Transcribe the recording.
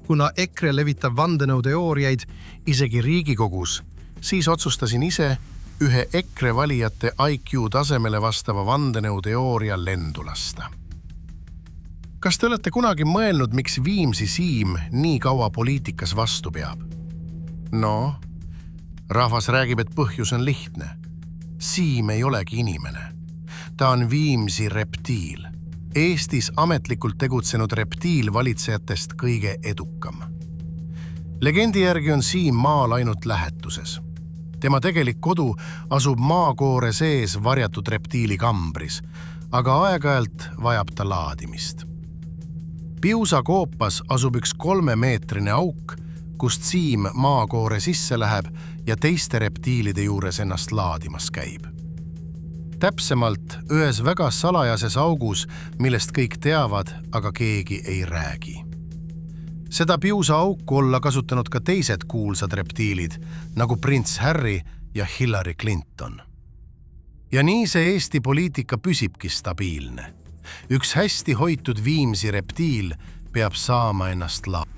Kuna EKRE levitab vandenõuteooriaid isegi Riigikogus, siis otsustasin ise ühe EKRE valijate IQ tasemele vastava vandenõuteooria lendu lasta. Kas te olete kunagi mõelnud, miks Viimsi Siim nii kaua poliitikas vastu peab? No, rahvas räägib, et põhjus on lihtne. Siim ei olegi inimene. Ta on Viimsi reptiil. Eestis ametlikult tegutsenud reptiilvalitsejatest kõige edukam. Legendi järgi on Siim maal ainult lähetuses. Tema tegelik kodu asub maakoore sees varjatud reptiili kambris, aga aeg-ajalt vajab ta laadimist. Piusa koopas asub üks 3-meetrine auk, kust Siim maakoore sisse läheb ja teiste reptiilide juures ennast laadimas käib. Täpsemalt ühes väga salajases augus, millest kõik teavad, aga keegi ei räägi. Seda Piusa auku olla kasutanud ka teised kuulsad reptiilid, nagu prints Harry ja Hillary Clinton. Ja nii see Eesti poliitika püsibki stabiilne. Üks hästi hoitud Viimsi reptiil peab saama ennast laadima.